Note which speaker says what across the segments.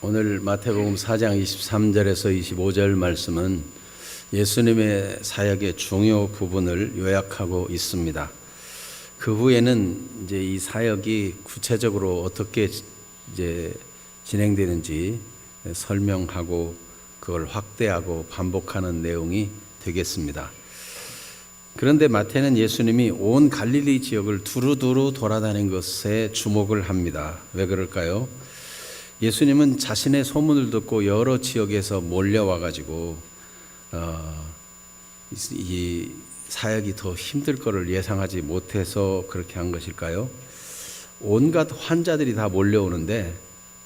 Speaker 1: 오늘 마태복음 4장 23절에서 25절 말씀은 예수님의 사역의 중요 부분을 요약하고 있습니다. 그 후에는 이제 이 사역이 구체적으로 어떻게 이제 진행되는지 설명하고 그걸 확대하고 반복하는 내용이 되겠습니다. 그런데 마태는 예수님이 온 갈릴리 지역을 두루두루 돌아다닌 것에 주목을 합니다. 왜 그럴까요? 예수님은 자신의 소문을 듣고 여러 지역에서 몰려와 가지고 이 사역이 더 힘들 거를 예상하지 못해서 그렇게 한 것일까요? 온갖 환자들이 다 몰려오는데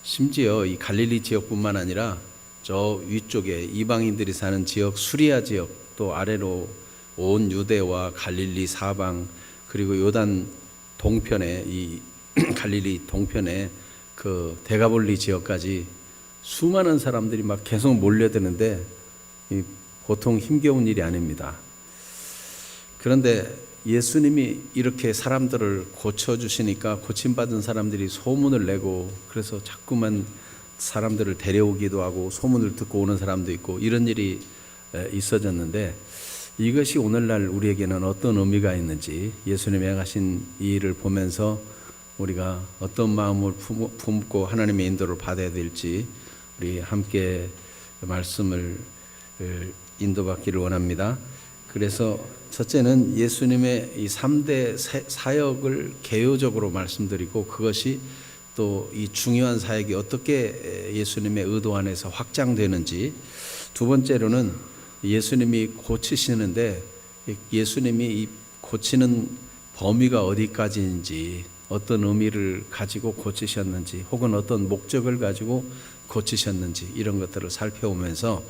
Speaker 1: 심지어 이 갈릴리 지역뿐만 아니라 저 위쪽에 이방인들이 사는 지역 수리아 지역, 또 아래로 온 유대와 갈릴리 사방, 그리고 요단 동편에 이 갈릴리 동편에 그 데가볼리 지역까지 수많은 사람들이 막 계속 몰려드는데 보통 힘겨운 일이 아닙니다. 그런데 예수님이 이렇게 사람들을 고쳐주시니까 고침받은 사람들이 소문을 내고, 그래서 자꾸만 사람들을 데려오기도 하고 소문을 듣고 오는 사람도 있고 이런 일이 있어졌는데, 이것이 오늘날 우리에게는 어떤 의미가 있는지 예수님이 행하신 이 일을 보면서 우리가 어떤 마음을 품고 하나님의 인도를 받아야 될지 우리 함께 말씀을 인도받기를 원합니다. 그래서 첫째는 예수님의 이 3대 사역을 개요적으로 말씀드리고, 그것이 또 이 중요한 사역이 어떻게 예수님의 의도 안에서 확장되는지, 두 번째로는 예수님이 고치시는데 예수님이 이 고치는 범위가 어디까지인지, 어떤 의미를 가지고 고치셨는지, 혹은 어떤 목적을 가지고 고치셨는지, 이런 것들을 살펴보면서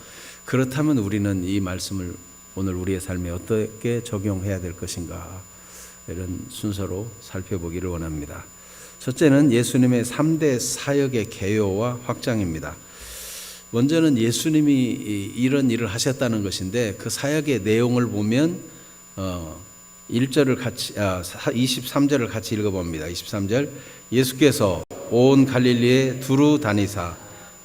Speaker 1: 그렇다면 우리는 이 말씀을 오늘 우리의 삶에 어떻게 적용해야 될 것인가, 이런 순서로 살펴보기를 원합니다. 첫째는 예수님의 3대 사역의 개요와 확장입니다. 먼저는 예수님이 이런 일을 하셨다는 것인데, 그 사역의 내용을 보면 23절을 같이 읽어봅니다. 23절, 예수께서 온 갈릴리에 두루 다니사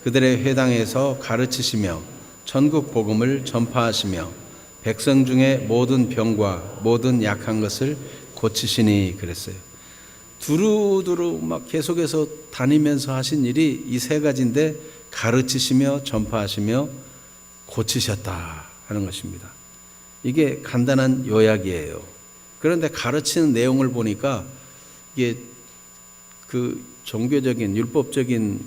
Speaker 1: 그들의 회당에서 가르치시며 천국 복음을 전파하시며 백성 중에 모든 병과 모든 약한 것을 고치시니, 그랬어요. 두루두루 막 계속해서 다니면서 하신 일이 이 세 가지인데, 가르치시며 전파하시며 고치셨다 하는 것입니다. 이게 간단한 요약이에요. 그런데 가르치는 내용을 보니까 이게 그 종교적인 율법적인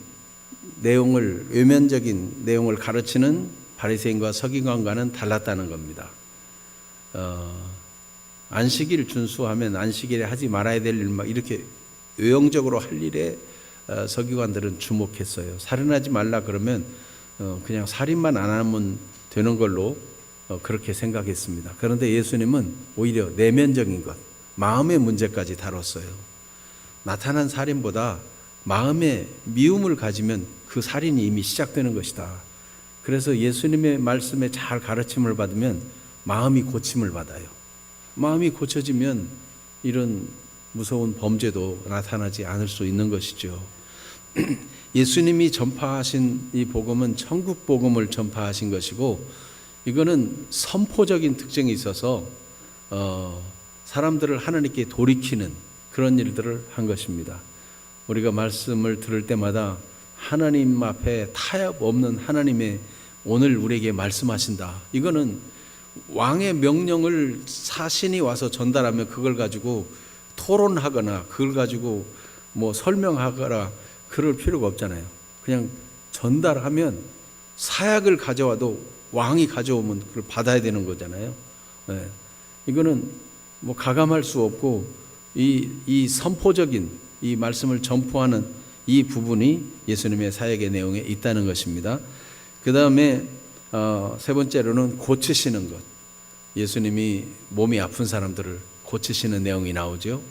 Speaker 1: 내용을, 외면적인 내용을 가르치는 바리새인과 서기관과는 달랐다는 겁니다. 안식일 준수하면 안식일에 하지 말아야 될 일, 막 이렇게 외형적으로 할 일에 서기관들은 주목했어요. 살인하지 말라 그러면 그냥 살인만 안 하면 되는 걸로 그렇게 생각했습니다. 그런데 예수님은 오히려 내면적인 것, 마음의 문제까지 다뤘어요. 나타난 살인보다 마음에 미움을 가지면 그 살인이 이미 시작되는 것이다. 그래서 예수님의 말씀에 잘 가르침을 받으면 마음이 고침을 받아요. 마음이 고쳐지면 이런 무서운 범죄도 나타나지 않을 수 있는 것이죠. 예수님이 전파하신 이 복음은 천국 복음을 전파하신 것이고, 이거는 선포적인 특징이 있어서 사람들을 하나님께 돌이키는 그런 일들을 한 것입니다. 우리가 말씀을 들을 때마다 하나님 앞에 타협 없는 하나님의 오늘 우리에게 말씀하신다. 이거는 왕의 명령을 사신이 와서 전달하면 그걸 가지고 토론하거나 그걸 가지고 뭐 설명하거나 그럴 필요가 없잖아요. 그냥 전달하면 사약을 가져와도 왕이 가져오면 그걸 받아야 되는 거잖아요. 네. 이거는 뭐 가감할 수 없고, 이 선포적인 이 말씀을 전포하는 이 부분이 예수님의 사역의 내용에 있다는 것입니다. 그 다음에 세 번째로는 고치시는 것. 예수님이 몸이 아픈 사람들을 고치시는 내용이 나오죠.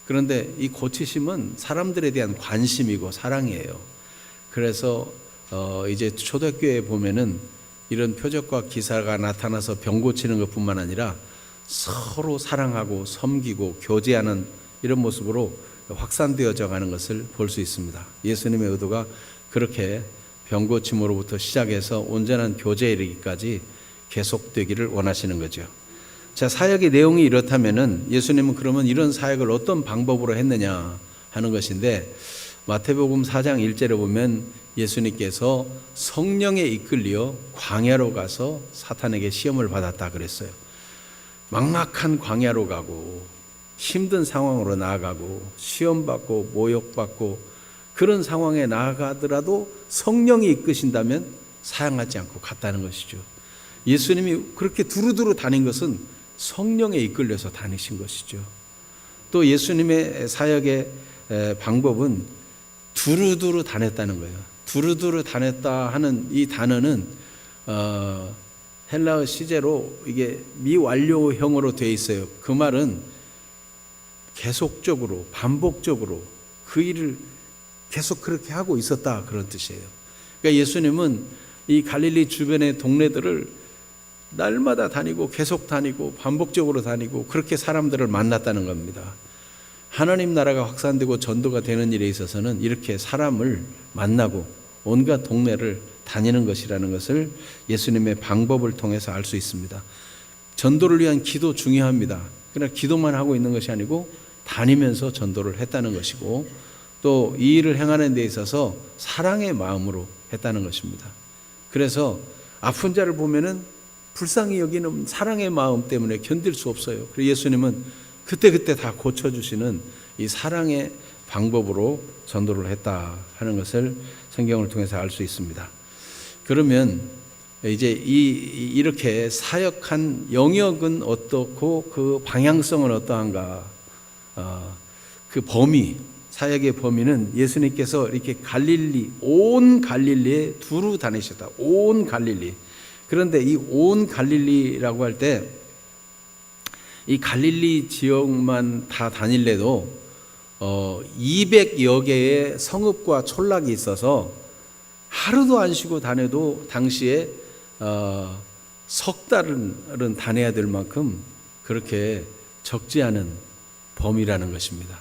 Speaker 1: 그런데 이 고치심은 사람들에 대한 관심이고 사랑이에요. 그래서 이제 초대교회에 보면은 이런 표적과 기사가 나타나서 병 고치는 것뿐만 아니라 서로 사랑하고 섬기고 교제하는 이런 모습으로 확산되어져 가는 것을 볼 수 있습니다. 예수님의 의도가 그렇게 병고침으로부터 시작해서 온전한 교제에 이르기까지 계속되기를 원하시는 거죠. 자, 사역의 내용이 이렇다면은 예수님은 그러면 이런 사역을 어떤 방법으로 했느냐 하는 것인데, 마태복음 4장 1절에 보면 예수님께서 성령에 이끌려 광야로 가서 사탄에게 시험을 받았다 그랬어요. 막막한 광야로 가고 힘든 상황으로 나아가고 시험받고 모욕받고 그런 상황에 나아가더라도 성령이 이끄신다면 사양하지 않고 갔다는 것이죠. 예수님이 그렇게 두루두루 다닌 것은 성령에 이끌려서 다니신 것이죠. 또 예수님의 사역의 방법은 두루두루 다녔다는 거예요. 두루두루 다녔다 하는 이 단어는 헬라어 시제로 이게 미완료형으로 되어 있어요. 그 말은 계속적으로 반복적으로 그 일을 계속 그렇게 하고 있었다 그런 뜻이에요. 그러니까 예수님은 이 갈릴리 주변의 동네들을 날마다 다니고 계속 다니고 반복적으로 다니고 그렇게 사람들을 만났다는 겁니다. 하나님 나라가 확산되고 전도가 되는 일에 있어서는 이렇게 사람을 만나고 온갖 동네를 다니는 것이라는 것을 예수님의 방법을 통해서 알 수 있습니다. 전도를 위한 기도 중요합니다. 그러나 기도만 하고 있는 것이 아니고 다니면서 전도를 했다는 것이고, 또 이 일을 행하는 데 있어서 사랑의 마음으로 했다는 것입니다. 그래서 아픈 자를 보면은 불쌍히 여기는 사랑의 마음 때문에 견딜 수 없어요. 그래서 예수님은 그때그때 다 고쳐주시는 이 사랑의 방법으로 전도를 했다 하는 것을 성경을 통해서 알 수 있습니다. 그러면 이제 이렇게 사역한 영역은 어떻고 그 방향성은 어떠한가? 그 범위, 사역의 범위는 예수님께서 이렇게 갈릴리, 온 갈릴리에 두루 다니셨다. 온 갈릴리. 그런데 이 온 갈릴리라고 할 때 이 갈릴리 지역만 다 다닐래도 200여 개의 성읍과 촌락이 있어서 하루도 안 쉬고 다녀도 당시에 석 달은 다녀야 될 만큼 그렇게 적지 않은 범위라는 것입니다.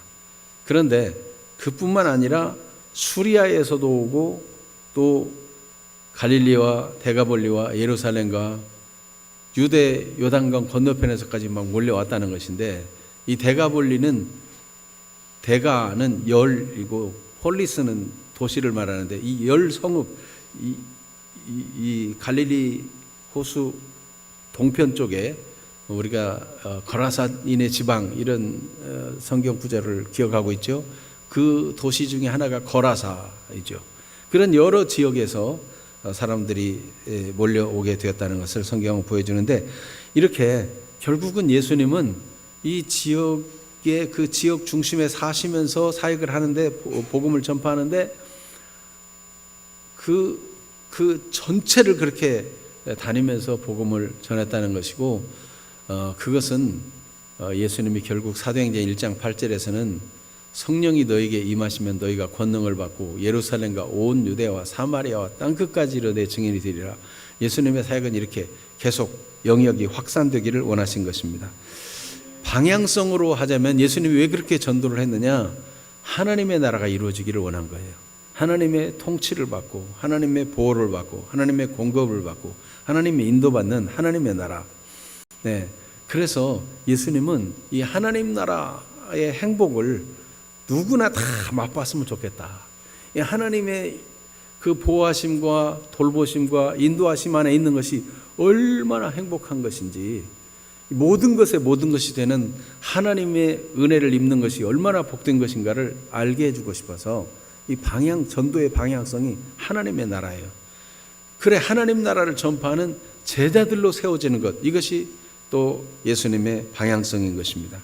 Speaker 1: 그런데 그뿐만 아니라 수리아에서도 오고 또 갈릴리와 데가볼리와 예루살렘과 유대 요단강 건너편에서까지 막 몰려왔다는 것인데, 이 데가볼리는 데가는 열이고 폴리스는 도시를 말하는데, 이 열 성읍, 이 갈릴리 호수 동편 쪽에 우리가 거라사인의 지방 이런 성경 구절을 기억하고 있죠. 그 도시 중에 하나가 거라사이죠. 그런 여러 지역에서 사람들이 몰려오게 되었다는 것을 성경은 보여주는데, 이렇게 결국은 예수님은 이 지역의 그 지역 중심에 사시면서 사역을 하는데, 복음을 전파하는데 그 전체를 그렇게 다니면서 복음을 전했다는 것이고, 그것은 예수님이 결국 사도행전 1장 8절에서는 성령이 너에게 임하시면 너희가 권능을 받고 예루살렘과 온 유대와 사마리아와 땅끝까지 이르러 내 증인이 되리라. 예수님의 사역은 이렇게 계속 영역이 확산되기를 원하신 것입니다. 방향성으로 하자면 예수님이 왜 그렇게 전도를 했느냐? 하나님의 나라가 이루어지기를 원한 거예요. 하나님의 통치를 받고 하나님의 보호를 받고 하나님의 공급을 받고 하나님의 인도받는 하나님의 나라. 네, 그래서 예수님은 이 하나님 나라의 행복을 누구나 다 맛봤으면 좋겠다. 하나님의 그 보호하심과 돌보심과 인도하심 안에 있는 것이 얼마나 행복한 것인지, 모든 것이 되는 하나님의 은혜를 입는 것이 얼마나 복된 것인가를 알게 해주고 싶어서 이 전도의 방향성이 하나님의 나라예요. 그래, 하나님 나라를 전파하는 제자들로 세워지는 것, 이것이 또 예수님의 방향성인 것입니다.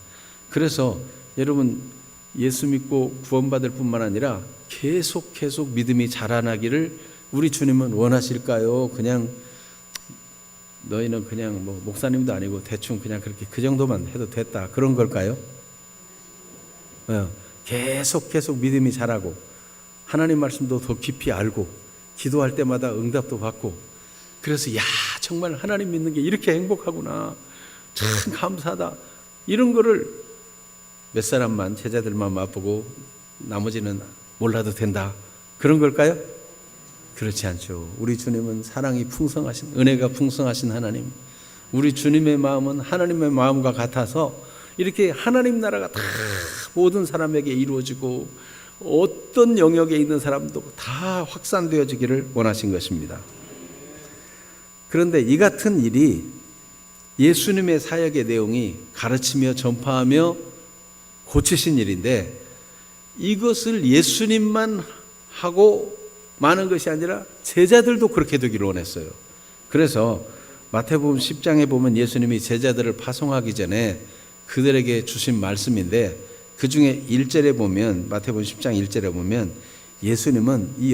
Speaker 1: 그래서 여러분, 예수 믿고 구원받을 뿐만 아니라 계속 믿음이 자라나기를 우리 주님은 원하실까요? 그냥 너희는 그냥 뭐 목사님도 아니고 대충 그냥 그렇게 그 정도만 해도 됐다, 그런 걸까요? 계속 믿음이 자라고 하나님 말씀도 더 깊이 알고 기도할 때마다 응답도 받고, 그래서 야, 정말 하나님 믿는 게 이렇게 행복하구나, 참 감사하다, 이런 거를 몇 사람만, 제자들만 맛보고 나머지는 몰라도 된다, 그런 걸까요? 그렇지 않죠. 우리 주님은 사랑이 풍성하신, 은혜가 풍성하신 하나님. 우리 주님의 마음은 하나님의 마음과 같아서 이렇게 하나님 나라가 다 모든 사람에게 이루어지고 어떤 영역에 있는 사람도 다 확산되어지기를 원하신 것입니다. 그런데 이 같은 일이 예수님의 사역의 내용이 가르치며 전파하며 고치신 일인데, 이것을 예수님만 하고 많은 것이 아니라 제자들도 그렇게 되기를 원했어요. 그래서 마태복음 10장에 보면 예수님이 제자들을 파송하기 전에 그들에게 주신 말씀인데, 그 중에 1절에 보면, 마태복음 10장 1절에 보면 예수님은 이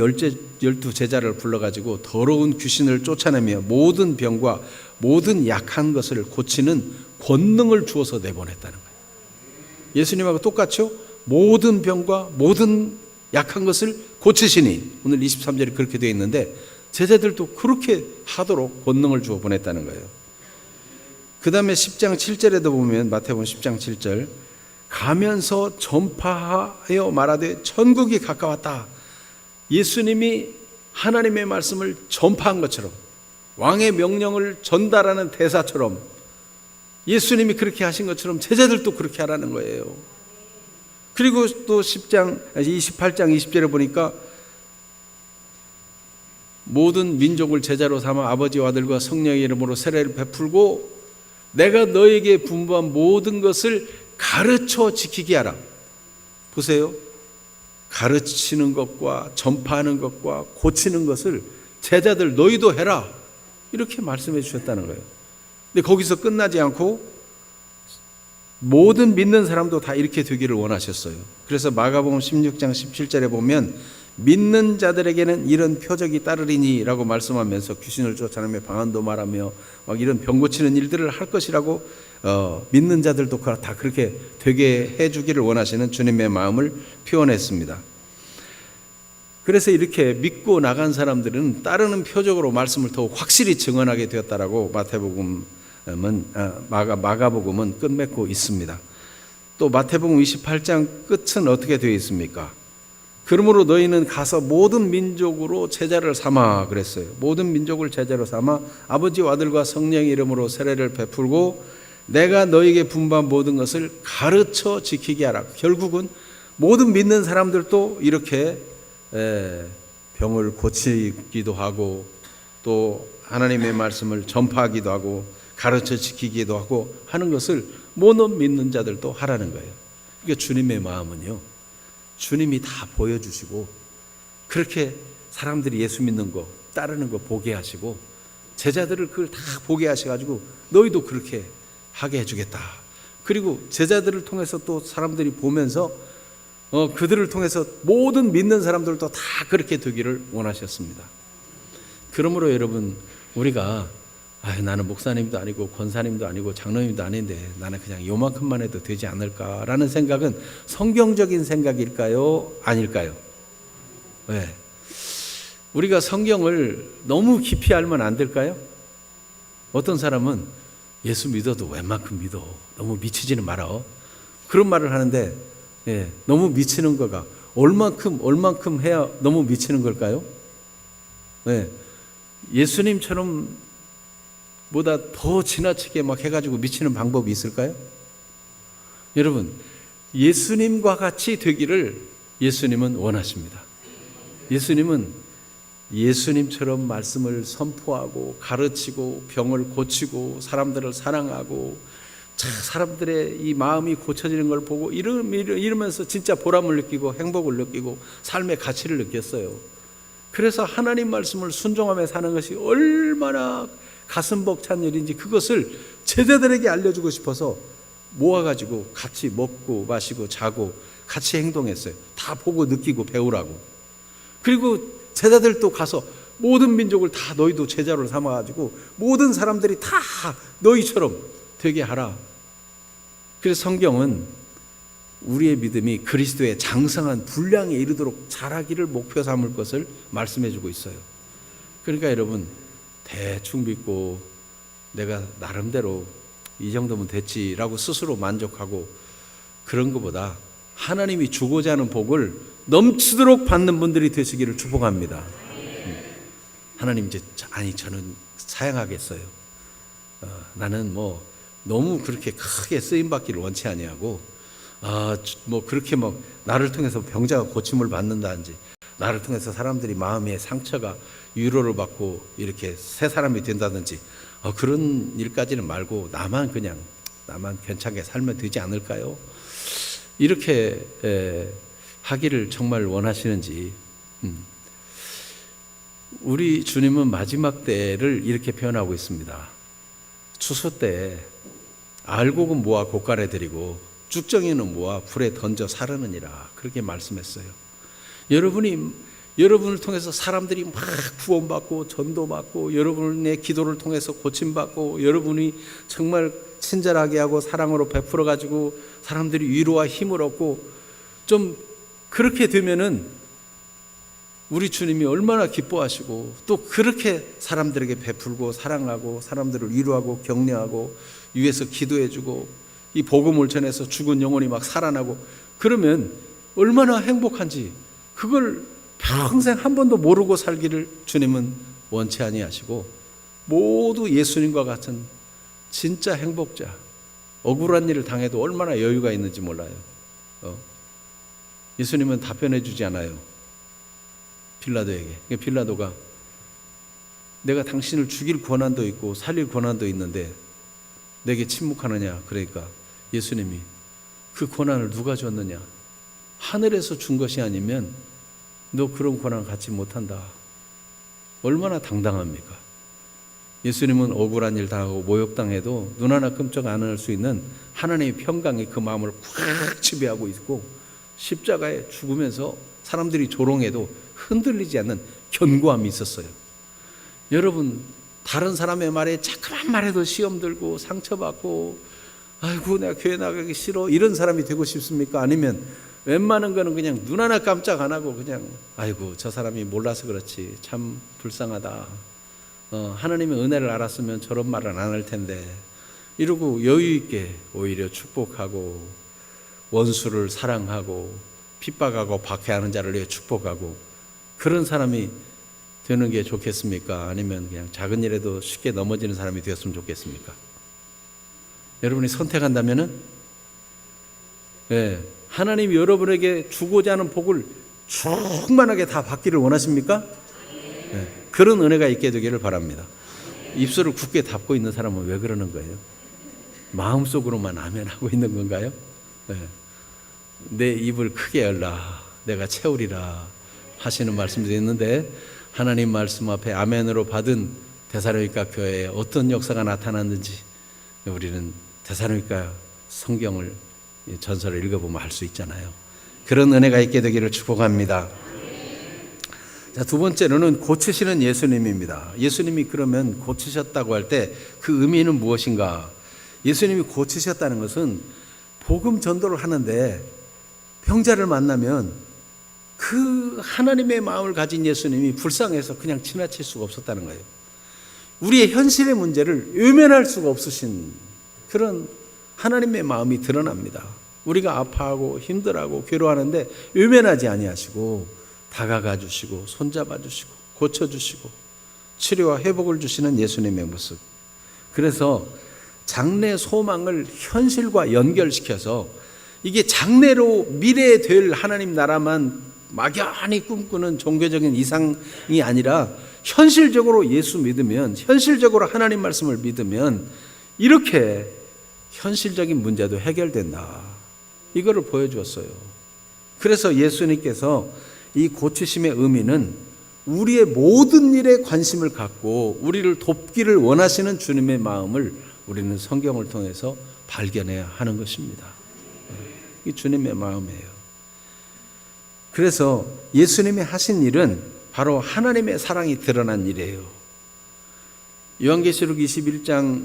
Speaker 1: 12 제자를 불러가지고 더러운 귀신을 쫓아내며 모든 병과 모든 약한 것을 고치는 권능을 주어서 내보냈다는 거예요. 예수님하고 똑같죠? 모든 병과 모든 약한 것을 고치시니, 오늘 23절이 그렇게 되어 있는데 제자들도 그렇게 하도록 권능을 주어 보냈다는 거예요. 그 다음에 10장 7절에도 보면, 마태복음 10장 7절, 가면서 전파하여 말하되 천국이 가까웠다. 예수님이 하나님의 말씀을 전파한 것처럼, 왕의 명령을 전달하는 대사처럼 예수님이 그렇게 하신 것처럼 제자들도 그렇게 하라는 거예요. 그리고 또 28장 20절에 보니까 모든 민족을 제자로 삼아 아버지와 아들과 성령의 이름으로 세례를 베풀고 내가 너에게 분부한 모든 것을 가르쳐 지키게 하라. 보세요. 가르치는 것과 전파하는 것과 고치는 것을 제자들 너희도 해라, 이렇게 말씀해 주셨다는 거예요. 근데 거기서 끝나지 않고 모든 믿는 사람도 다 이렇게 되기를 원하셨어요. 그래서 마가복음 16장 17절에 보면 믿는 자들에게는 이런 표적이 따르리니 라고 말씀하면서 귀신을 쫓아내며 방언도 말하며 막 이런 병 고치는 일들을 할 것이라고 믿는 자들도 다 그렇게 되게 해주기를 원하시는 주님의 마음을 표현했습니다. 그래서 이렇게 믿고 나간 사람들은 따르는 표적으로 말씀을 더욱 확실히 증언하게 되었다라고 마가복음은 끝맺고 있습니다. 또 마태복음 28장 끝은 어떻게 되어 있습니까? 그러므로 너희는 가서 모든 민족으로 제자를 삼아 그랬어요. 모든 민족을 제자로 삼아 아버지와 아들과 성령의 이름으로 세례를 베풀고 내가 너희에게 분부한 모든 것을 가르쳐 지키게 하라. 결국은 모든 믿는 사람들도 이렇게 병을 고치기도 하고 또 하나님의 말씀을 전파하기도 하고 가르쳐 지키기도 하고 하는 것을 모든 믿는 자들도 하라는 거예요. 그러니까 주님의 마음은요, 주님이 다 보여주시고 그렇게 사람들이 예수 믿는 거 따르는 거 보게 하시고 제자들을 그걸 다 보게 하셔가지고 너희도 그렇게 하게 해주겠다. 그리고 제자들을 통해서 또 사람들이 보면서 그들을 통해서 모든 믿는 사람들도 다 그렇게 되기를 원하셨습니다. 그러므로 여러분, 우리가 나는 목사님도 아니고 권사님도 아니고 장로님도 아닌데 나는 그냥 요만큼만 해도 되지 않을까라는 생각은 성경적인 생각일까요? 아닐까요? 네. 우리가 성경을 너무 깊이 알면 안 될까요? 어떤 사람은 예수 믿어도 웬만큼 믿어, 너무 미치지는 말아, 그런 말을 하는데 너무 미치는 거가 얼만큼 해야 너무 미치는 걸까요? 예수님처럼 보다 더 지나치게 막 해가지고 미치는 방법이 있을까요? 여러분, 예수님과 같이 되기를 예수님은 원하십니다. 예수님은 예수님처럼 말씀을 선포하고 가르치고 병을 고치고 사람들을 사랑하고 사람들의 이 마음이 고쳐지는 걸 보고 이러면서 진짜 보람을 느끼고 행복을 느끼고 삶의 가치를 느꼈어요. 그래서 하나님 말씀을 순종하며 사는 것이 얼마나 가슴 벅찬 일인지 그것을 제자들에게 알려주고 싶어서 모아가지고 같이 먹고 마시고 자고 같이 행동했어요. 다 보고 느끼고 배우라고. 그리고 제자들도 가서 모든 민족을 다 너희도 제자로 삼아가지고 모든 사람들이 다 너희처럼 되게 하라. 그래서 성경은 우리의 믿음이 그리스도의 장성한 분량에 이르도록 자라기를 목표 삼을 것을 말씀해주고 있어요. 그러니까 여러분, 대충 믿고 내가 나름대로 이 정도면 됐지라고 스스로 만족하고 그런 것보다 하나님이 주고자 하는 복을 넘치도록 받는 분들이 되시기를 축복합니다. 하나님 이제 아니 저는 사양하겠어요. 나는 뭐 너무 그렇게 크게 쓰임 받기를 원치 아니하고 뭐 그렇게 뭐 나를 통해서 병자가 고침을 받는다든지 나를 통해서 사람들이 마음의 상처가 위로를 받고 이렇게 새 사람이 된다든지 그런 일까지는 말고 나만 괜찮게 살면 되지 않을까요? 이렇게 하기를 정말 원하시는지. 우리 주님은 마지막 때를 이렇게 표현하고 있습니다. 추수 때 알곡은 모아 곶간에 들이고 쭉정이는 모아 불에 던져 사르느니라, 그렇게 말씀했어요. 여러분을 통해서 사람들이 막 구원받고 전도받고 여러분의 기도를 통해서 고침받고 여러분이 정말 친절하게 하고 사랑으로 베풀어 가지고 사람들이 위로와 힘을 얻고 좀 그렇게 되면은 우리 주님이 얼마나 기뻐하시고 또 그렇게 사람들에게 베풀고 사랑하고 사람들을 위로하고 격려하고 위에서 기도해주고 이 복음을 전해서 죽은 영혼이 막 살아나고 그러면 얼마나 행복한지, 그걸 평생 한 번도 모르고 살기를 주님은 원치 아니하시고 모두 예수님과 같은 진짜 행복자, 억울한 일을 당해도 얼마나 여유가 있는지 몰라요. 예수님은 답변해 주지 않아요. 빌라도에게. 빌라도가 내가 당신을 죽일 권한도 있고 살릴 권한도 있는데 내게 침묵하느냐. 그러니까 예수님이 그 권한을 누가 줬느냐. 하늘에서 준 것이 아니면 너 그런 권한 갖지 못한다. 얼마나 당당합니까? 예수님은 억울한 일 당하고 모욕당해도 눈 하나 끔찍 안 할 수 있는 하나님의 평강이 그 마음을 꽉 지배하고 있고 십자가에 죽으면서 사람들이 조롱해도 흔들리지 않는 견고함이 있었어요. 여러분, 다른 사람의 말에 자꾸만 말해도 시험 들고 상처받고 아이고 내가 교회 나가기 싫어 이런 사람이 되고 싶습니까? 아니면 웬만한 거는 그냥 눈 하나 깜짝 안 하고 그냥 아이고 저 사람이 몰라서 그렇지 참 불쌍하다. 하나님의 은혜를 알았으면 저런 말은 안 할 텐데 이러고 여유 있게 오히려 축복하고 원수를 사랑하고 핍박하고 박해하는 자를 위해 축복하고 그런 사람이 되는 게 좋겠습니까? 아니면 그냥 작은 일에도 쉽게 넘어지는 사람이 되었으면 좋겠습니까? 여러분이 선택한다면은 하나님이 여러분에게 주고자 하는 복을 충만하게 다 받기를 원하십니까? 그런 은혜가 있게 되기를 바랍니다. 입술을 굳게 닫고 있는 사람은 왜 그러는 거예요? 마음속으로만 아멘 하고 있는 건가요? 내 입을 크게 열라 내가 채우리라 하시는 말씀도 있는데 하나님 말씀 앞에 아멘으로 받은 데살로니가 교회에 어떤 역사가 나타났는지 우리는 데살로니가 성경을 전설을 읽어보면 알 수 있잖아요. 그런 은혜가 있게 되기를 축복합니다. 자, 두 번째로는 고치시는 예수님입니다. 예수님이 그러면 고치셨다고 할 때 그 의미는 무엇인가? 예수님이 고치셨다는 것은 복음 전도를 하는데 병자를 만나면 그 하나님의 마음을 가진 예수님이 불쌍해서 그냥 지나칠 수가 없었다는 거예요. 우리의 현실의 문제를 외면할 수가 없으신 그런 하나님의 마음이 드러납니다. 우리가 아파하고 힘들어하고 괴로워하는데 외면하지 아니하시고 다가가 주시고 손잡아 주시고 고쳐주시고 치료와 회복을 주시는 예수님의 모습. 그래서 장래 소망을 현실과 연결시켜서 이게 장래로 미래에 될 하나님 나라만 막연히 꿈꾸는 종교적인 이상이 아니라 현실적으로 예수 믿으면, 현실적으로 하나님 말씀을 믿으면 이렇게 현실적인 문제도 해결된다. 이거를 보여주었어요. 그래서 예수님께서 이 고치심의 의미는 우리의 모든 일에 관심을 갖고 우리를 돕기를 원하시는 주님의 마음을 우리는 성경을 통해서 발견해야 하는 것입니다. 이 주님의 마음이에요. 그래서 예수님이 하신 일은 바로 하나님의 사랑이 드러난 일이에요. 요한계시록 21장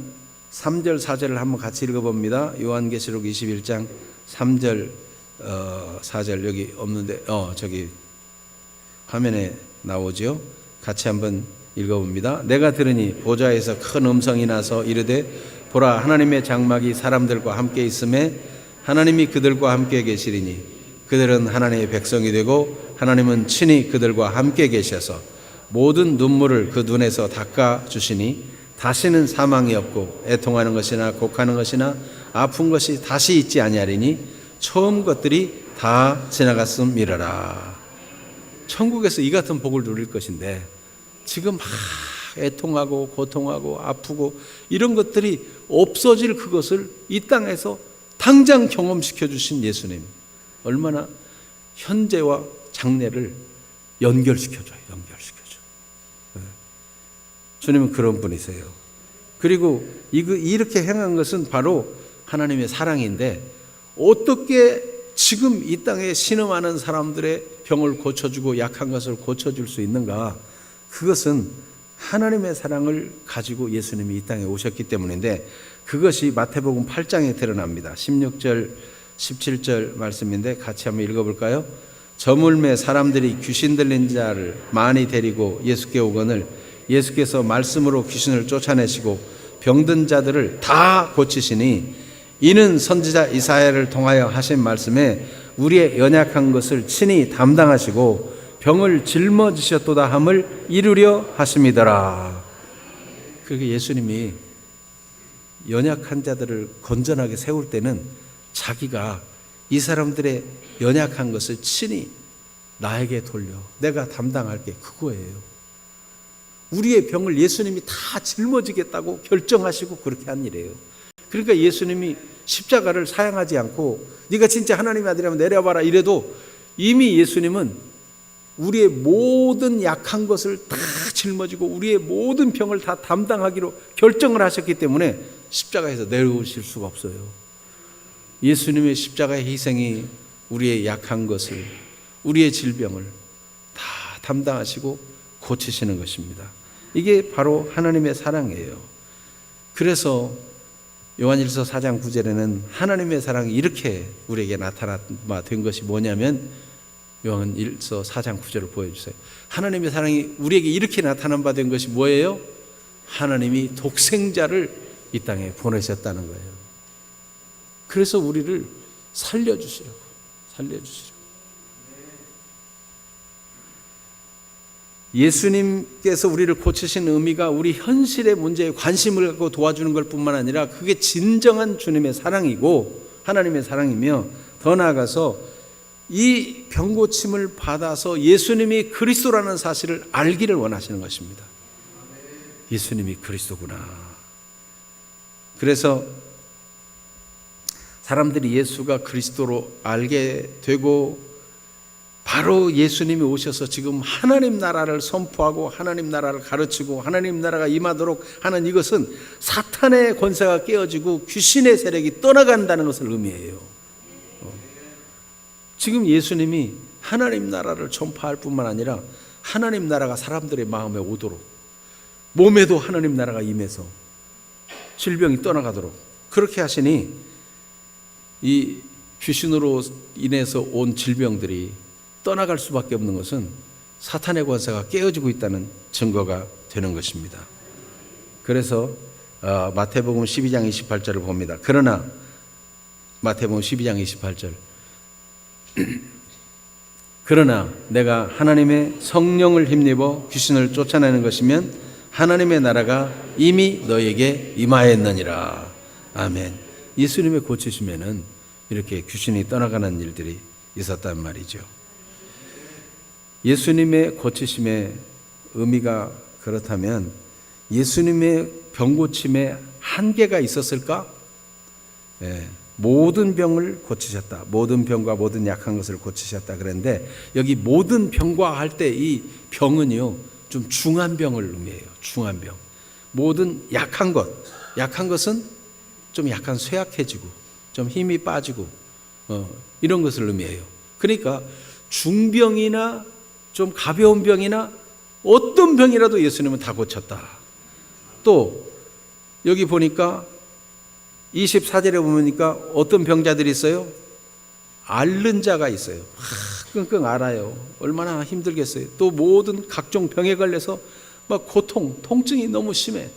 Speaker 1: 3절 4절을 한번 같이 읽어봅니다. 요한계시록 21장 3절 4절 여기 없는데 저기 화면에 나오죠. 같이 한번 읽어봅니다. 내가 들으니 보좌에서 큰 음성이 나서 이르되 보라 하나님의 장막이 사람들과 함께 있음에 하나님이 그들과 함께 계시리니 그들은 하나님의 백성이 되고 하나님은 친히 그들과 함께 계셔서 모든 눈물을 그 눈에서 닦아 주시니 다시는 사망이 없고 애통하는 것이나 곡하는 것이나 아픈 것이 다시 있지 아니하리니 처음 것들이 다 지나갔음이러라. 천국에서 이 같은 복을 누릴 것인데 지금 막 애통하고 고통하고 아프고 이런 것들이 없어질 그것을 이 땅에서 당장 경험시켜 주신 예수님, 얼마나 현재와 장래를 연결시켜줘요. 주님은 그런 분이세요. 그리고 이렇게 행한 것은 바로 하나님의 사랑인데, 어떻게 지금 이 땅에 신음하는 사람들의 병을 고쳐주고 약한 것을 고쳐줄 수 있는가? 그것은 하나님의 사랑을 가지고 예수님이 이 땅에 오셨기 때문인데, 그것이 마태복음 8장에 드러납니다. 16절 17절 말씀인데 같이 한번 읽어볼까요? 저물매 사람들이 귀신 들린 자를 많이 데리고 예수께 오거늘 예수께서 말씀으로 귀신을 쫓아내시고 병든 자들을 다 고치시니 이는 선지자 이사야를 통하여 하신 말씀에 우리의 연약한 것을 친히 담당하시고 병을 짊어지셨도다 함을 이루려 하심이더라. 그렇게 예수님이 연약한 자들을 건전하게 세울 때는 자기가 이 사람들의 연약한 것을 친히 나에게 돌려 내가 담당할게, 그거예요. 우리의 병을 예수님이 다 짊어지겠다고 결정하시고 그렇게 한 일이에요. 그러니까 예수님이 십자가를 사양하지 않고 네가 진짜 하나님의 아들이라면 내려봐라 이래도 이미 예수님은 우리의 모든 약한 것을 다 짊어지고 우리의 모든 병을 다 담당하기로 결정을 하셨기 때문에 십자가에서 내려오실 수가 없어요. 예수님의 십자가의 희생이 우리의 약한 것을, 우리의 질병을 다 담당하시고 고치시는 것입니다. 이게 바로 하나님의 사랑이에요. 그래서 요한일서 4장 9절에는 하나님의 사랑이 이렇게 우리에게 나타난 것이 뭐냐면, 요한일서 4장 9절을 보여주세요. 하나님의 사랑이 우리에게 이렇게 나타난 바 된 것이 뭐예요? 하나님이 독생자를 이 땅에 보내셨다는 거예요. 그래서 우리를 살려주시려고. 예수님께서 우리를 고치신 의미가 우리 현실의 문제에 관심을 갖고 도와주는 것 뿐만 아니라 그게 진정한 주님의 사랑이고 하나님의 사랑이며, 더 나아가서 이 병고침을 받아서 예수님이 그리스도라는 사실을 알기를 원하시는 것입니다. 예수님이 그리스도구나. 그래서 사람들이 예수가 그리스도로 알게 되고 바로 예수님이 오셔서 지금 하나님 나라를 선포하고 하나님 나라를 가르치고 하나님 나라가 임하도록 하는 이것은 사탄의 권세가 깨어지고 귀신의 세력이 떠나간다는 것을 의미해요. 지금 예수님이 하나님 나라를 전파할 뿐만 아니라 하나님 나라가 사람들의 마음에 오도록, 몸에도 하나님 나라가 임해서 질병이 떠나가도록 그렇게 하시니 이 귀신으로 인해서 온 질병들이 떠나갈 수밖에 없는 것은 사탄의 권세가 깨어지고 있다는 증거가 되는 것입니다. 그래서 마태복음 12장 28절을 봅니다. 그러나 마태복음 12장 28절 그러나 내가 하나님의 성령을 힘입어 귀신을 쫓아내는 것이면 하나님의 나라가 이미 너에게 임하였느니라. 아멘. 예수님의 고치심에는 이렇게 귀신이 떠나가는 일들이 있었단 말이죠. 예수님의 고치심의 의미가 그렇다면 예수님의 병고침에 한계가 있었을까? 모든 병을 고치셨다. 모든 병과 모든 약한 것을 고치셨다. 그런데 여기 모든 병과 할 때 이 병은요, 좀 중한 병을 의미해요. 중한 병. 모든 약한 것은 좀 약간 쇠약해지고 좀 힘이 빠지고 이런 것을 의미해요. 그러니까 중병이나 좀 가벼운 병이나 어떤 병이라도 예수님은 다 고쳤다. 또 여기 보니까 24절에 보니까 어떤 병자들이 있어요? 앓는 자가 있어요. 끙끙 앓아요. 얼마나 힘들겠어요. 또 모든 각종 병에 걸려서 막 통증이 너무 심해.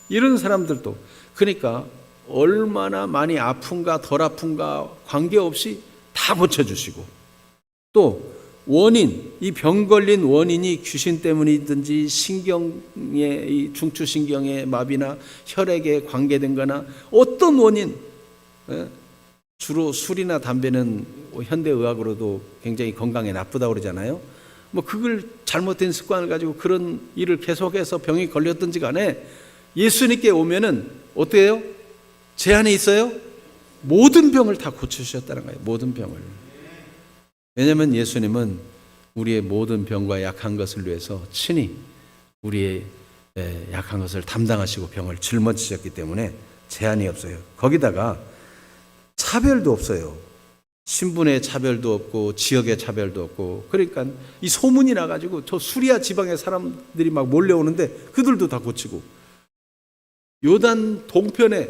Speaker 1: 이런 사람들도, 그러니까 얼마나 많이 아픈가 덜 아픈가 관계없이 다 고쳐주시고, 또 원인, 이 병 걸린 원인이 귀신 때문이든지 신경의 이 중추신경의 마비나 혈액에 관계된 거나 어떤 원인, 주로 술이나 담배는 현대의학으로도 굉장히 건강에 나쁘다고 그러잖아요. 뭐 그걸 잘못된 습관을 가지고 그런 일을 계속해서 병이 걸렸든지 간에 예수님께 오면은 어떻게 해요? 제 안에 있어요? 모든 병을 다 고쳐주셨다는 거예요. 모든 병을. 왜냐하면 예수님은 우리의 모든 병과 약한 것을 위해서 친히 우리의 약한 것을 담당하시고 병을 짊어지셨기 때문에 제한이 없어요. 거기다가 차별도 없어요. 신분의 차별도 없고 지역의 차별도 없고. 그러니까 이 소문이 나가지고 저 수리아 지방의 사람들이 막 몰려오는데 그들도 다 고치고, 요단 동편에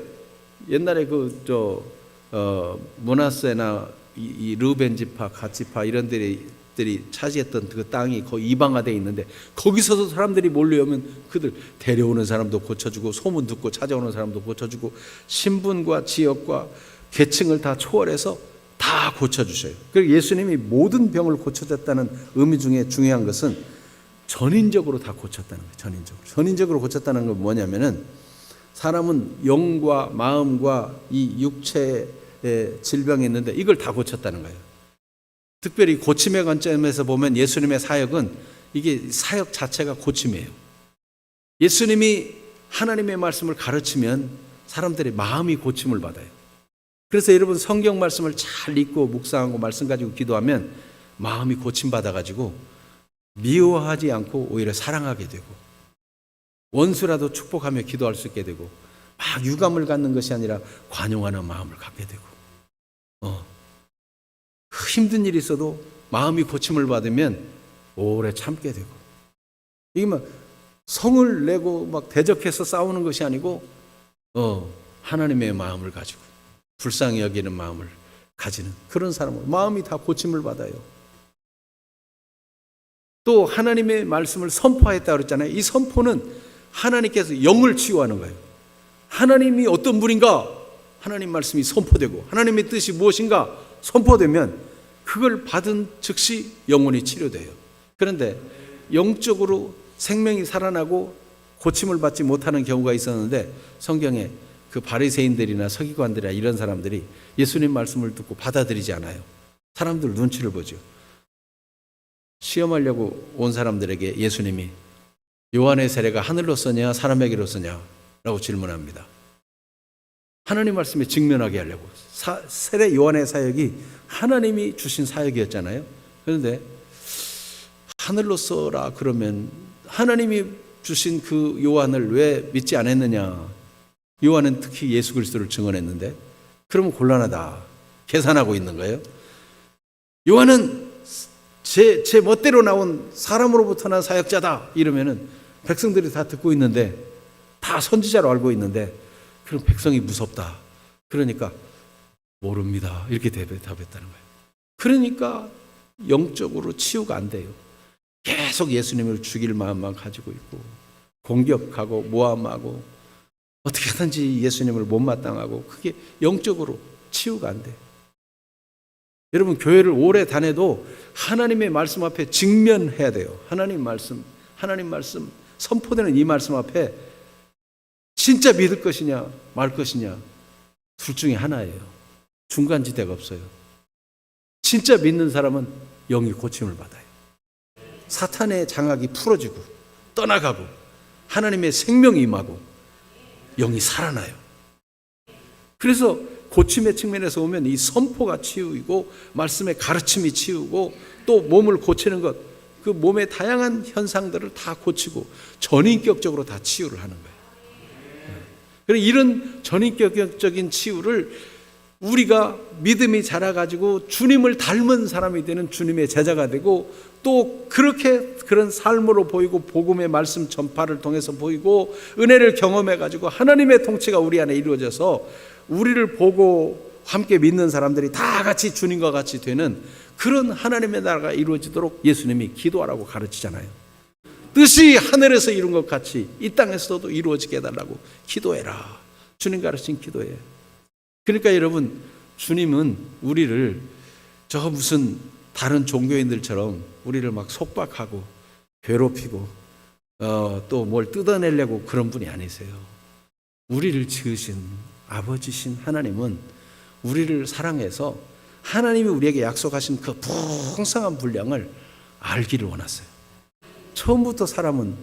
Speaker 1: 옛날에 므낫세나 이 르벤 지파, 갓 지파 이런 들이 차지했던 그 땅이 거의 이방화되어 있는데 거기서도 사람들이 몰려오면 그들 데려오는 사람도 고쳐주고 소문 듣고 찾아오는 사람도 고쳐주고 신분과 지역과 계층을 다 초월해서 다 고쳐주셔요. 그리고 예수님이 모든 병을 고쳐줬다는 의미 중에 중요한 것은 전인적으로 다 고쳤다는 거예요. 전인적으로 고쳤다는 건 뭐냐면은 사람은 영과 마음과 이 육체의 질병이 있는데 이걸 다 고쳤다는 거예요. 특별히 고침의 관점에서 보면 예수님의 사역은 이게 사역 자체가 고침이에요. 예수님이 하나님의 말씀을 가르치면 사람들의 마음이 고침을 받아요. 그래서 여러분 성경 말씀을 잘 읽고 묵상하고 말씀 가지고 기도하면 마음이 고침받아가지고 미워하지 않고 오히려 사랑하게 되고 원수라도 축복하며 기도할 수 있게 되고 막 유감을 갖는 것이 아니라 관용하는 마음을 갖게 되고 힘든 일이 있어도 마음이 고침을 받으면 오래 참게 되고 이게 막 성을 내고 막 대적해서 싸우는 것이 아니고 하나님의 마음을 가지고 불쌍히 여기는 마음을 가지는 그런 사람은 마음이 다 고침을 받아요. 또 하나님의 말씀을 선포했다고 그랬잖아요. 이 선포는 하나님께서 영을 치유하는 거예요. 하나님이 어떤 분인가 하나님 말씀이 선포되고 하나님의 뜻이 무엇인가 선포되면 그걸 받은 즉시 영혼이 치료돼요. 그런데 영적으로 생명이 살아나고 고침을 받지 못하는 경우가 있었는데 성경에 그 바리새인들이나 서기관들이나 이런 사람들이 예수님 말씀을 듣고 받아들이지 않아요. 사람들 눈치를 보죠. 시험하려고 온 사람들에게 예수님이 요한의 세례가 하늘로서냐 사람에게로서냐 라고 질문합니다. 하나님 말씀에 직면하게 하려고. 세례 요한의 사역이 하나님이 주신 사역이었잖아요. 그런데 하늘로서라 그러면 하나님이 주신 그 요한을 왜 믿지 않았느냐. 요한은 특히 예수 그리스도를 증언했는데 그러면 곤란하다. 계산하고 있는 거예요. 요한은 제 멋대로 나온 사람으로부터 난 사역자다 이러면은 백성들이 다 듣고 있는데 다 선지자로 알고 있는데 그럼 백성이 무섭다. 그러니까 모릅니다. 이렇게 답했다는 거예요. 그러니까 영적으로 치유가 안 돼요. 계속 예수님을 죽일 마음만 가지고 있고 공격하고 모함하고 어떻게 하든지 예수님을 못마땅하고 그게 영적으로 치유가 안 돼요. 여러분 교회를 오래 다녀도 하나님의 말씀 앞에 직면해야 돼요. 하나님 말씀 선포되는 이 말씀 앞에 진짜 믿을 것이냐 말 것이냐 둘 중에 하나예요. 중간지대가 없어요. 진짜 믿는 사람은 영이 고침을 받아요. 사탄의 장악이 풀어지고 떠나가고 하나님의 생명이 임하고 영이 살아나요. 그래서 고침의 측면에서 오면 이 선포가 치유이고 말씀의 가르침이 치유고 또 몸을 고치는 것, 그 몸의 다양한 현상들을 다 고치고 전인격적으로 다 치유를 하는 거예요. 그래서 이런 전인격적인 치유를 우리가 믿음이 자라가지고 주님을 닮은 사람이 되는 주님의 제자가 되고 또 그렇게 그런 삶으로 보이고 복음의 말씀 전파를 통해서 보이고 은혜를 경험해가지고 하나님의 통치가 우리 안에 이루어져서 우리를 보고 함께 믿는 사람들이 다 같이 주님과 같이 되는 그런 하나님의 나라가 이루어지도록 예수님이 기도하라고 가르치잖아요. 뜻이 하늘에서 이룬 것 같이 이 땅에서도 이루어지게 해달라고 기도해라. 주님 가르친 기도예요. 그러니까 여러분 주님은 우리를 저 무슨 다른 종교인들처럼 우리를 막 속박하고 괴롭히고 또 뭘 뜯어내려고 그런 분이 아니세요. 우리를 지으신 아버지신 하나님은 우리를 사랑해서 하나님이 우리에게 약속하신 그 풍성한 분량을 알기를 원하세요. 처음부터 사람은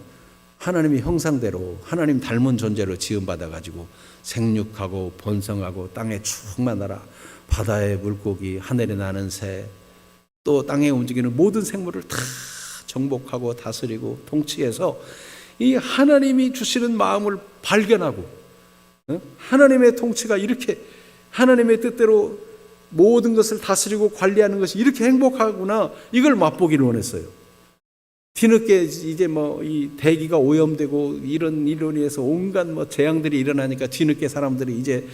Speaker 1: 하나님의 형상대로 하나님 닮은 존재로 지음받아가지고 생육하고 번성하고 땅에 충만하라, 바다의 물고기, 하늘에 나는 새, 또 땅에 움직이는 모든 생물을 다 정복하고 다스리고 통치해서 이 하나님이 주시는 마음을 발견하고 하나님의 통치가 이렇게 하나님의 뜻대로 모든 것을 다스리고 관리하는 것이 이렇게 행복하구나, 이걸 맛보기를 원했어요. 뒤늦게 이제 이 대기가 오염되고 이런 일로 인해서 온갖 재앙들이 일어나니까 뒤늦게 사람들이 이제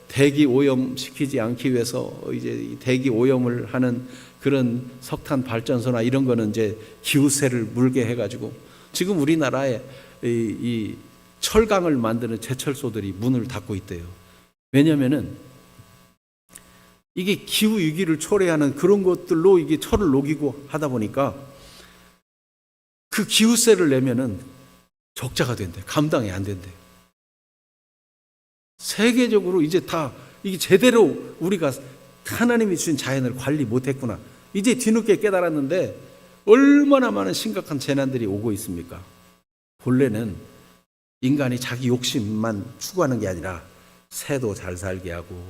Speaker 1: 대기 오염 시키지 않기 위해서 이제 대기 오염을 하는 그런 석탄 발전소나 이런 거는 이제 기후세를 물게 해가지고 지금 우리나라에 이 철강을 만드는 제철소들이 문을 닫고 있대요. 왜냐면은 이게 기후 위기를 초래하는 그런 것들로 이게 철을 녹이고 하다 보니까 그 기후세를 내면은 적자가 된대. 감당이 안 된대. 세계적으로 이제 다 이게 제대로 우리가 하나님이 주신 자연을 관리 못했구나, 이제 뒤늦게 깨달았는데 얼마나 많은 심각한 재난들이 오고 있습니까? 본래는 인간이 자기 욕심만 추구하는 게 아니라 새도 잘 살게 하고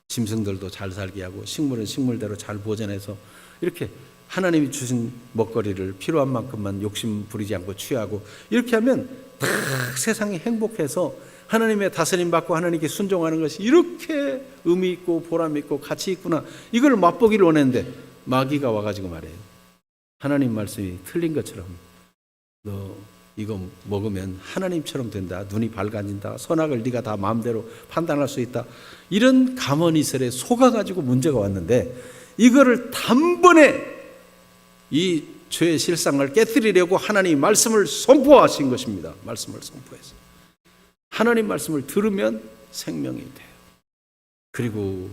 Speaker 1: 짐승들도 잘 살게 하고 식물은 식물대로 잘 보존해서 이렇게 하나님이 주신 먹거리를 필요한 만큼만 욕심 부리지 않고 취하고 이렇게 하면 다 세상이 행복해서 하나님의 다스림 받고 하나님께 순종하는 것이 이렇게 의미 있고 보람 있고 가치 있구나, 이걸 맛보기를 원했는데 마귀가 와가지고 말해요. 하나님 말씀이 틀린 것처럼 너 이거 먹으면 하나님처럼 된다, 눈이 밝아진다, 선악을 네가 다 마음대로 판단할 수 있다, 이런 감언이설에 속아가지고 문제가 왔는데 이거를 단번에 이 죄의 실상을 깨뜨리려고 하나님 말씀을 선포하신 것입니다. 말씀을 선포해서 하나님 말씀을 들으면 생명이 돼요. 그리고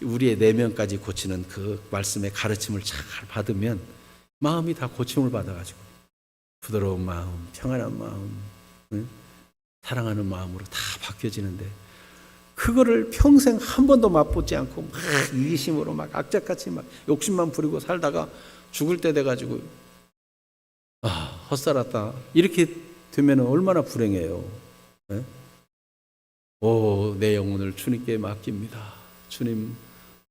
Speaker 1: 우리의 내면까지 고치는 그 말씀의 가르침을 잘 받으면 마음이 다 고침을 받아가지고 부드러운 마음, 평안한 마음, 사랑하는 마음으로 다 바뀌어지는데 그거를 평생 한 번도 맛보지 않고 막 이기심으로 막 악착같이 막 욕심만 부리고 살다가 죽을 때 돼가지고 헛살았다 이렇게 되면 얼마나 불행해요. 네? 내 영혼을 주님께 맡깁니다. 주님,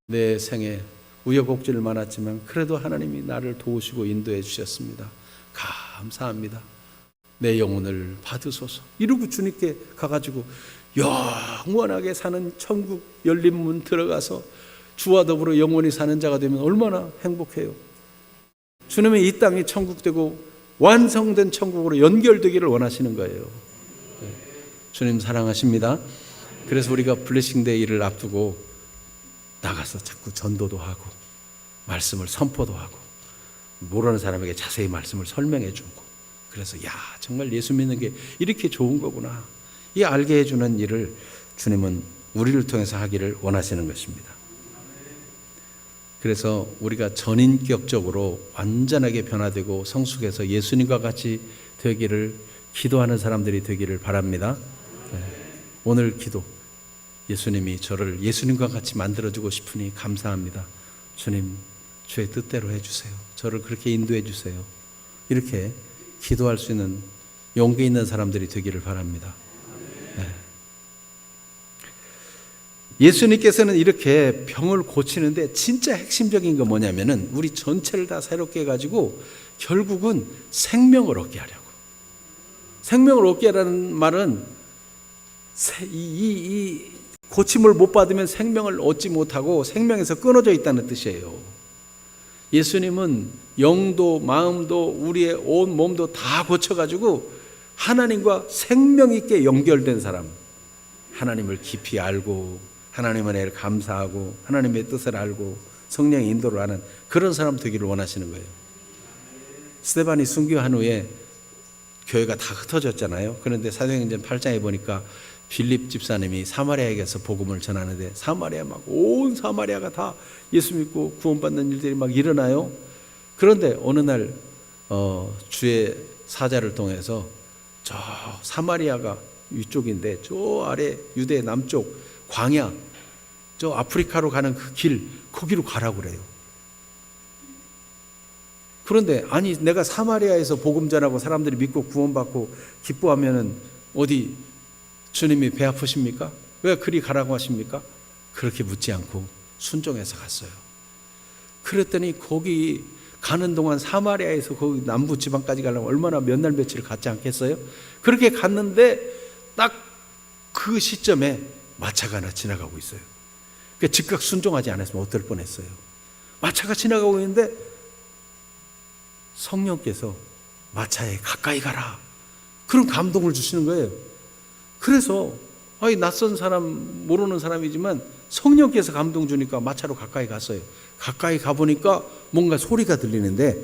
Speaker 1: 내 생에 우여곡절이 많았지만 그래도 하나님이 나를 도우시고 인도해 주셨습니다. 감사합니다. 내 영혼을 받으소서. 이러고 주님께 가가지고 영원하게 사는 천국 열린 문 들어가서 주와 더불어 영원히 사는 자가 되면 얼마나 행복해요. 주님의 이 땅이 천국 되고 완성된 천국으로 연결되기를 원하시는 거예요. 주님 사랑하십니다. 그래서 우리가 블레싱 데이를 앞두고 나가서 자꾸 전도도 하고 말씀을 선포도 하고 모르는 사람에게 자세히 말씀을 설명해 주고, 그래서 정말 예수 믿는 게 이렇게 좋은 거구나, 이 알게 해주는 일을 주님은 우리를 통해서 하기를 원하시는 것입니다. 그래서 우리가 전인격적으로 완전하게 변화되고 성숙해서 예수님과 같이 되기를 기도하는 사람들이 되기를 바랍니다. 오늘 기도, 예수님이 저를 예수님과 같이 만들어주고 싶으니 감사합니다. 주님, 주의 뜻대로 해주세요. 저를 그렇게 인도해 주세요. 이렇게 기도할 수 있는 용기 있는 사람들이 되기를 바랍니다. 예수님께서는 이렇게 병을 고치는데 진짜 핵심적인 건 뭐냐면은 우리 전체를 다 새롭게 해가지고 결국은 생명을 얻게 하려고. 생명을 얻게 하라는 말은 이 고침을 못 받으면 생명을 얻지 못하고 생명에서 끊어져 있다는 뜻이에요. 예수님은 영도 마음도 우리의 온 몸도 다 고쳐가지고 하나님과 생명 있게 연결된 사람, 하나님을 깊이 알고 하나님의 은혜를 감사하고 하나님의 뜻을 알고 성령의 인도를 하는 그런 사람 되기를 원하시는 거예요. 스데반이 순교한 후에 교회가 다 흩어졌잖아요. 그런데 사도행전 8장에 보니까 빌립 집사님이 사마리아에게서 복음을 전하는데 사마리아 막 온 사마리아가 다 예수 믿고 구원받는 일들이 막 일어나요. 그런데 어느 날 주의 사자를 통해서 저 사마리아가 위쪽인데 저 아래 유대 남쪽 광야, 저 아프리카로 가는 그 길, 거기로 가라고 그래요. 그런데 아니 내가 사마리아에서 복음 전하고 사람들이 믿고 구원받고 기뻐하면은 어디 주님이 배 아프십니까? 왜 그리 가라고 하십니까? 그렇게 묻지 않고 순종해서 갔어요. 그랬더니 거기 가는 동안 사마리아에서 거기 남부 지방까지 가려면 얼마나 몇 날 며칠 갔지 않겠어요? 그렇게 갔는데 딱 그 시점에 마차가 하나 지나가고 있어요. 그러니까 즉각 순종하지 않았으면 어떨 뻔했어요. 마차가 지나가고 있는데 성령께서 마차에 가까이 가라, 그런 감동을 주시는 거예요. 그래서 아니 낯선 사람, 모르는 사람이지만 성령께서 감동 주니까 마차로 가까이 갔어요. 가까이 가보니까 뭔가 소리가 들리는데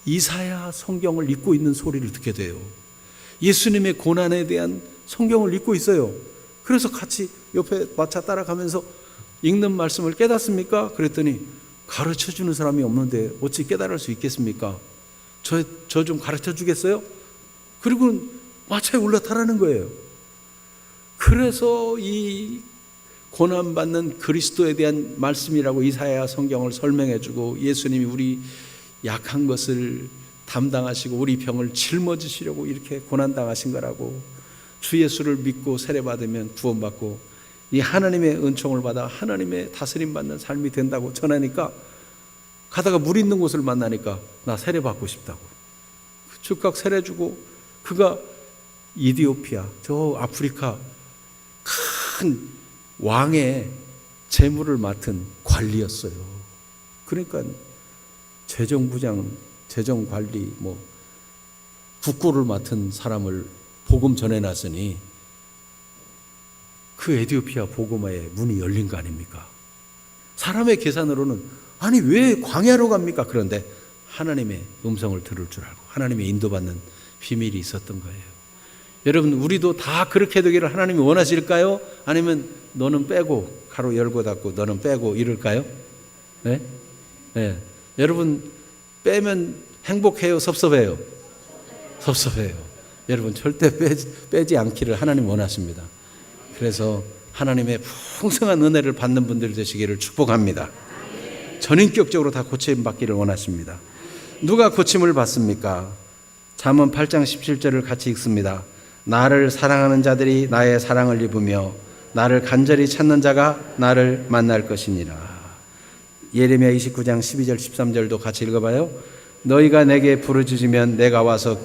Speaker 1: 이사야 성경을 읽고 있는 소리를 듣게 돼요. 예수님의 고난에 대한 성경을 읽고 있어요. 그래서 같이 옆에 마차 따라가면서 읽는 말씀을 깨닫습니까? 그랬더니 가르쳐주는 사람이 없는데 어찌 깨달을 수 있겠습니까? 저 좀 가르쳐 주겠어요? 그리고 마차에 올라타라는 거예요. 그래서 이 고난받는 그리스도에 대한 말씀이라고 이사야 성경을 설명해 주고 예수님이 우리 약한 것을 담당하시고 우리 병을 짊어지시려고 이렇게 고난당하신 거라고, 주 예수를 믿고 세례받으면 구원받고 이 하나님의 은총을 받아 하나님의 다스림 받는 삶이 된다고 전하니까 가다가 물 있는 곳을 만나니까 나 세례받고 싶다고 즉각 세례 주고, 그가 이디오피아 저 아프리카 큰 왕의 재물을 맡은 관리였어요. 그러니까 재정부장, 재정관리, 국고를 맡은 사람을 복음 전해놨으니 그 에티오피아 복음화의 문이 열린 거 아닙니까? 사람의 계산으로는 아니 왜 광야로 갑니까? 그런데 하나님의 음성을 들을 줄 알고 하나님의 인도받는 비밀이 있었던 거예요. 여러분, 우리도 다 그렇게 되기를 하나님이 원하실까요? 아니면 너는 빼고, 가로 열고 닫고 너는 빼고 이럴까요? 네? 네. 여러분, 빼면 행복해요? 섭섭해요? 섭섭해요. 여러분, 절대 빼지 않기를 하나님 원하십니다. 그래서 하나님의 풍성한 은혜를 받는 분들 되시기를 축복합니다. 전인격적으로 다 고침 받기를 원하십니다. 누가 고침을 받습니까? 잠언 8장 17절을 같이 읽습니다. 나를 사랑하는 자들이 나의 사랑을 입으며 나를 간절히 찾는 자가 나를 만날 것이니라. 예레미야 29장 12절 13절도 같이 읽어봐요. 너희가 내게 부르짖으면 내가 와서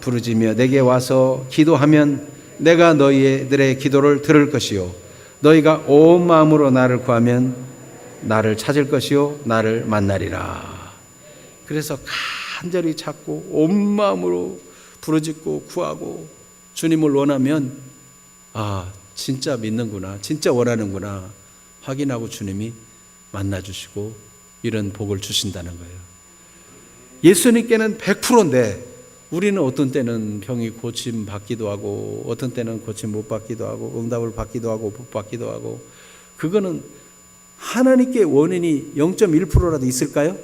Speaker 1: 부르짖으며 내게 와서 기도하면 내가 너희들의 기도를 들을 것이요 너희가 온 마음으로 나를 구하면 나를 찾을 것이요 나를 만나리라. 그래서 간절히 찾고 온 마음으로 부르짖고 구하고 주님을 원하면 진짜 믿는구나, 진짜 원하는구나 확인하고 주님이 만나주시고 이런 복을 주신다는 거예요. 예수님께는 100%인데 우리는 어떤 때는 병이 고침 받기도 하고 어떤 때는 고침 못 받기도 하고 응답을 받기도 하고 못 받기도 하고, 그거는 하나님께 원인이 0.1%라도 있을까요?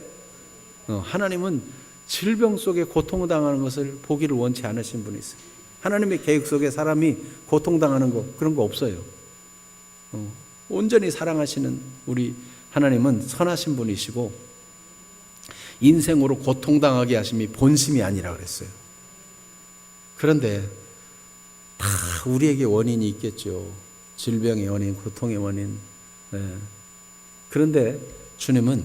Speaker 1: 하나님은 질병 속에 고통당하는 것을 보기를 원치 않으신 분이 있어요. 하나님의 계획 속에 사람이 고통당하는 거 그런 거 없어요. 온전히 사랑하시는 우리 하나님은 선하신 분이시고 인생으로 고통당하게 하심이 본심이 아니라 그랬어요. 그런데 다 우리에게 원인이 있겠죠. 질병의 원인, 고통의 원인. 네. 그런데 주님은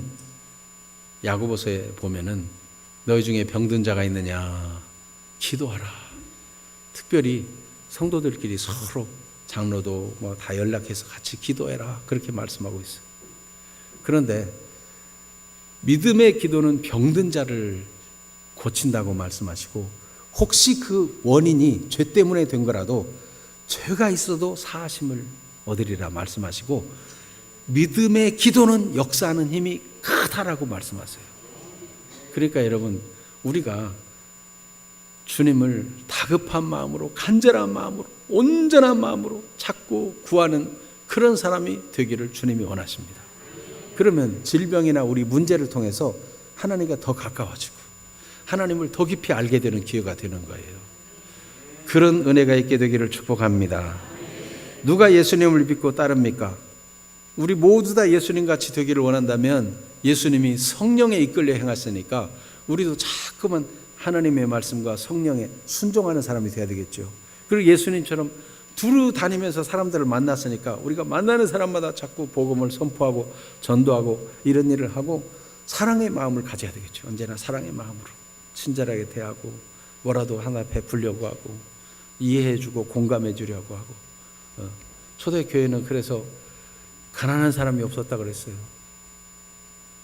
Speaker 1: 야고보서에 보면은 너희 중에 병든 자가 있느냐 기도하라. 특별히 성도들끼리 서로 장로도 다 연락해서 같이 기도해라 그렇게 말씀하고 있어요. 그런데 믿음의 기도는 병든 자를 고친다고 말씀하시고, 혹시 그 원인이 죄 때문에 된 거라도 죄가 있어도 사하심을 얻으리라 말씀하시고, 믿음의 기도는 역사하는 힘이 크다라고 말씀하세요. 그러니까 여러분, 우리가 주님을 다급한 마음으로, 간절한 마음으로, 온전한 마음으로 찾고 구하는 그런 사람이 되기를 주님이 원하십니다. 그러면 질병이나 우리 문제를 통해서 하나님과 더 가까워지고 하나님을 더 깊이 알게 되는 기회가 되는 거예요. 그런 은혜가 있게 되기를 축복합니다. 누가 예수님을 믿고 따릅니까? 우리 모두 다 예수님 같이 되기를 원한다면 예수님이 성령에 이끌려 행하시니까 우리도 자꾸만 하나님의 말씀과 성령에 순종하는 사람이 되어야 되겠죠. 그리고 예수님처럼 두루 다니면서 사람들을 만났으니까 우리가 만나는 사람마다 자꾸 복음을 선포하고 전도하고 이런 일을 하고 사랑의 마음을 가져야 되겠죠. 언제나 사랑의 마음으로 친절하게 대하고 뭐라도 하나 베풀려고 하고 이해해주고 공감해주려고 하고. 초대교회는 그래서 가난한 사람이 없었다 그랬어요.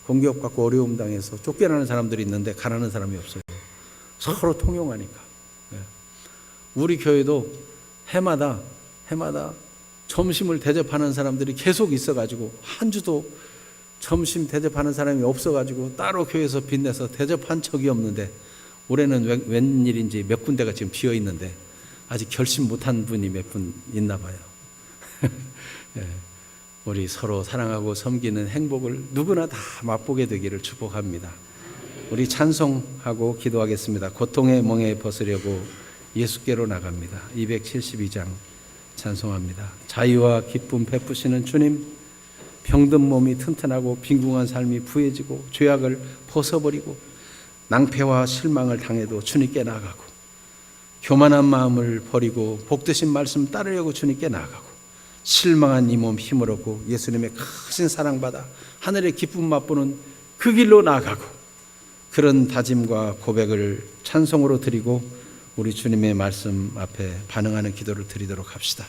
Speaker 1: 공격받고 어려움 당해서 쫓겨나는 사람들이 있는데 가난한 사람이 없어요. 서로 통용하니까. 우리 교회도 해마다 점심을 대접하는 사람들이 계속 있어가지고 한 주도 점심 대접하는 사람이 없어가지고 따로 교회에서 빚내서 대접한 적이 없는데 올해는 웬일인지 몇 군데가 지금 비어 있는데 아직 결심 못한 분이 몇 분 있나 봐요. 우리 서로 사랑하고 섬기는 행복을 누구나 다 맛보게 되기를 축복합니다. 우리 찬송하고 기도하겠습니다. 고통의 멍에 벗으려고 예수께로 나갑니다. 272장 찬송합니다. 자유와 기쁨 베푸시는 주님, 병든 몸이 튼튼하고 빈궁한 삶이 부해지고 죄악을 벗어버리고 낭패와 실망을 당해도 주님께 나아가고 교만한 마음을 버리고 복되신 말씀 따르려고 주님께 나아가고 실망한 이 몸 힘을 얻고 예수님의 크신 사랑받아 하늘의 기쁨 맛보는 그 길로 나아가고 그런 다짐과 고백을 찬송으로 드리고 우리 주님의 말씀 앞에 반응하는 기도를 드리도록 합시다.